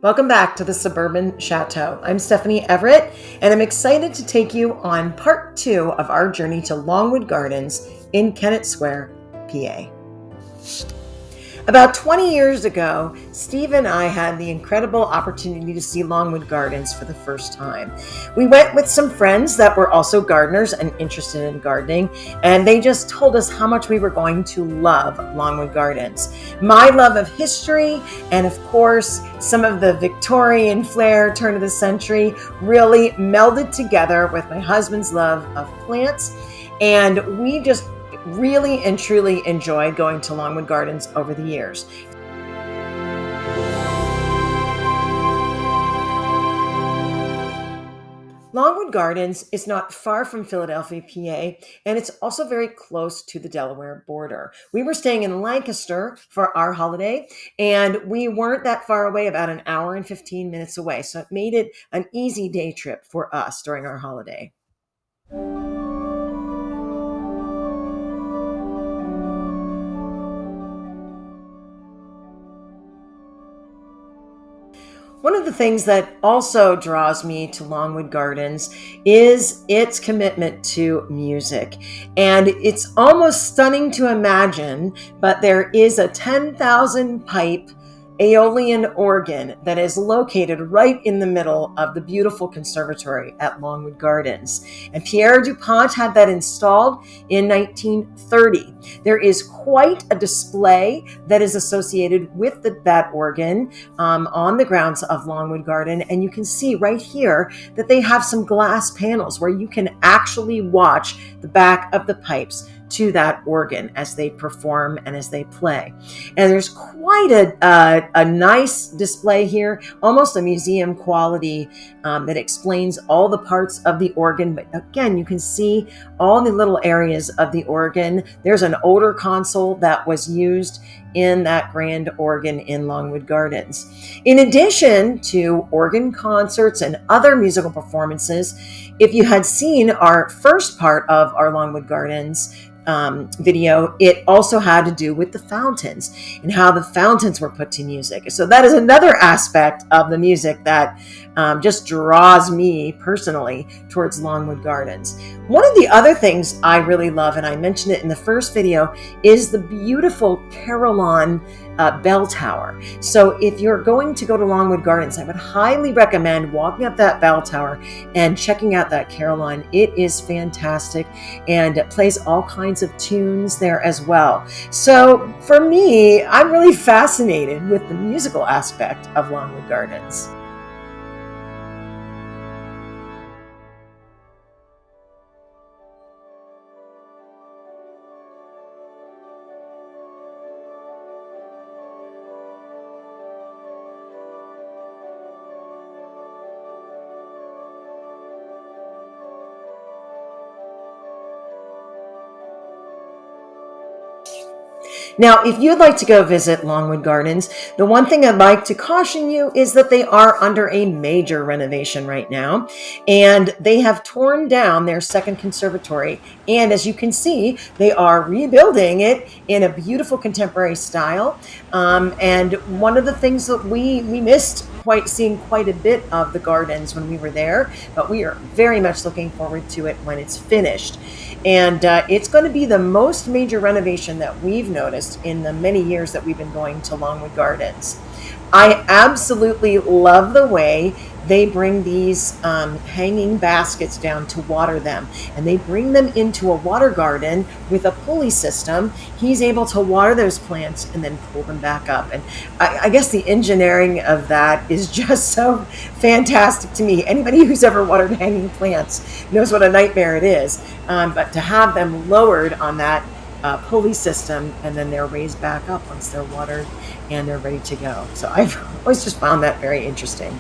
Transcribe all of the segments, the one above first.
Welcome back to the Suburban Chateau. I'm Stephanie Everett, and I'm excited to take you on part 2 of our journey to Longwood Gardens in Kennett Square, PA. About 20 years ago, Steve and I had the incredible opportunity to see Longwood Gardens for the first time. We went with some friends that were also gardeners and interested in gardening, and they just told us how much we were going to love Longwood Gardens. My love of history and, of course, some of the Victorian flair, turn of the century, really melded together with my husband's love of plants, and we just really and truly enjoyed going to Longwood Gardens over the years. Longwood Gardens is not far from Philadelphia, PA, and it's also very close to the Delaware border. We were staying in Lancaster for our holiday, and we weren't that far away, about an hour and 15 minutes away. So it made it an easy day trip for us during our holiday. One of the things that also draws me to Longwood Gardens is its commitment to music. And it's almost stunning to imagine, but there is a 10,000 pipe Aeolian organ that is located right in the middle of the beautiful conservatory at Longwood Gardens. And Pierre DuPont had that installed in 1930. There is quite a display that is associated with that organ on the grounds of Longwood Garden. And you can see right here that they have some glass panels where you can actually watch the back of the pipes to that organ as they perform and as they play. And there's quite a nice display here, almost a museum quality, that explains all the parts of the organ. But again, you can see all the little areas of the organ. There's an odor console that was used in that grand organ in Longwood Gardens. In addition to organ concerts and other musical performances, if you had seen our first part of our Longwood Gardens video, it also had to do with the fountains and how the fountains were put to music. So that is another aspect of the music that just draws me personally towards Longwood Gardens. One of the other things I really love, and I mentioned it in the first video, is the beautiful carillon bell tower. So if you're going to go to Longwood Gardens, I would highly recommend walking up that bell tower and checking out that carillon. It is fantastic, and it plays all kinds of tunes there as well. So for me, I'm really fascinated with the musical aspect of Longwood Gardens. Now, if you'd like to go visit Longwood Gardens, the one thing I'd like to caution you is that they are under a major renovation right now, and they have torn down their second conservatory. And as you can see, they are rebuilding it in a beautiful contemporary style. And one of the things that we missed seeing quite a bit of the gardens when we were there, but we are very much looking forward to it when it's finished. And it's going to be the most major renovation that we've noticed in the many years that we've been going to Longwood Gardens. I absolutely love the way they bring these hanging baskets down to water them, and they bring them into a water garden with a pulley system. He's able to water those plants and then pull them back up. And I guess the engineering of that is just so fantastic to me. Anybody who's ever watered hanging plants knows what a nightmare it is. But to have them lowered on that pulley system, and then they're raised back up once they're watered and they're ready to go. So I've always just found that very interesting.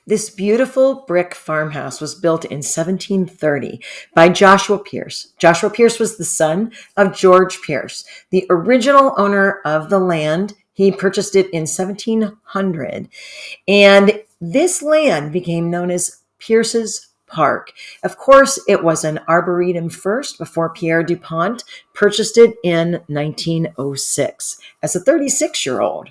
This beautiful brick farmhouse was built in 1730 by Joshua Pierce. Joshua Pierce was the son of George Pierce, the original owner of the land. He purchased it in 1700, and this land became known as Pierce's Park. Of course, it was an arboretum first before Pierre DuPont purchased it in 1906 as a 36-year-old.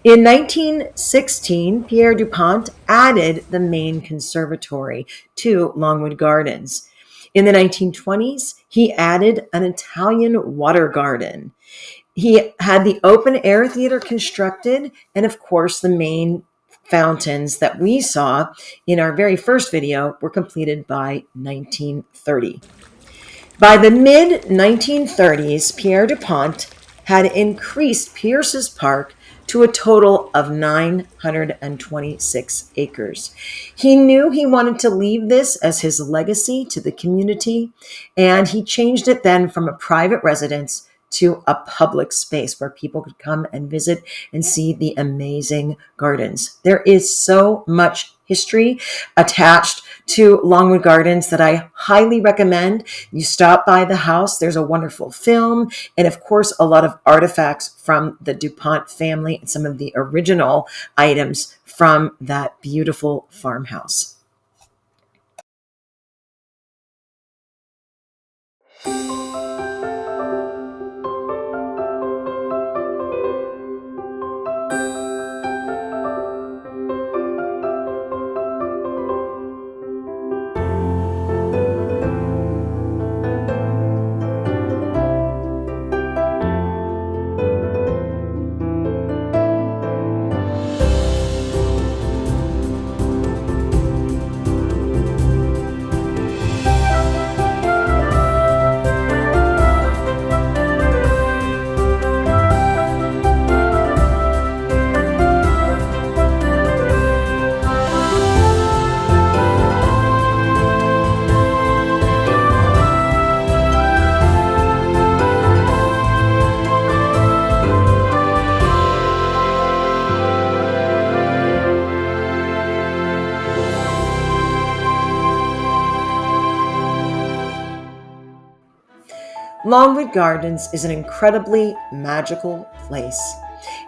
In 1916, Pierre DuPont added the main conservatory to Longwood Gardens. In the 1920s, he added an Italian water garden. He had the open air theater constructed, and of course, the main fountains that we saw in our very first video were completed by 1930. By the mid-1930s, Pierre DuPont had increased Pierce's Park to a total of 926 acres. He knew he wanted to leave this as his legacy to the community, and he changed it then from a private residence to a public space where people could come and visit and see the amazing gardens. There is so much history attached to Longwood Gardens that I highly recommend. You stop by the house. There's a wonderful film, and of course, a lot of artifacts from the DuPont family and some of the original items from that beautiful farmhouse. Longwood Gardens is an incredibly magical place.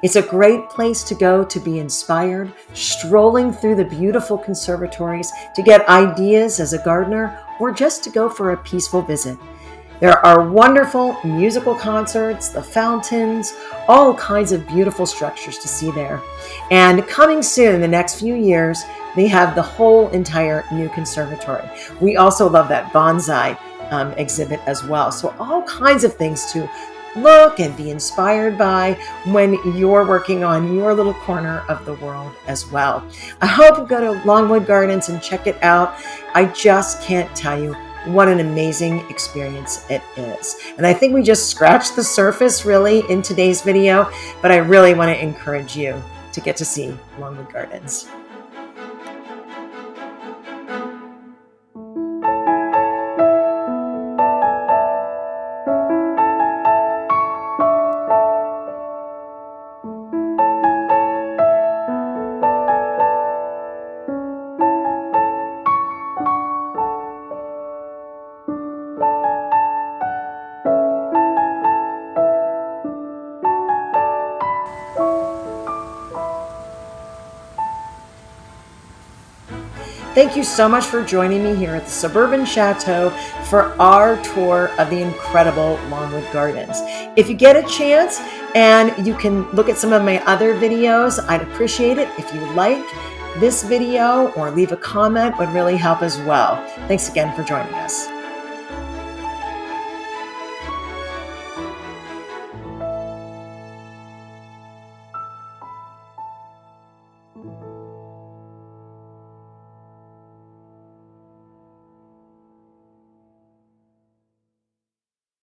It's a great place to go to be inspired, strolling through the beautiful conservatories to get ideas as a gardener, or just to go for a peaceful visit. There are wonderful musical concerts, the fountains, all kinds of beautiful structures to see there. And coming soon in the next few years, they have the whole entire new conservatory. We also love that bonsai exhibit as well. So all kinds of things to look and be inspired by when you're working on your little corner of the world as well. I hope you go to Longwood Gardens and check it out. I just can't tell you what an amazing experience it is. And I think we just scratched the surface really in today's video, but I really want to encourage you to get to see Longwood Gardens. Thank you so much for joining me here at the Suburban Chateau for our tour of the incredible Longwood Gardens. If you get a chance and you can look at some of my other videos, I'd appreciate it. If you like this video or leave a comment, would really help as well. Thanks again for joining us.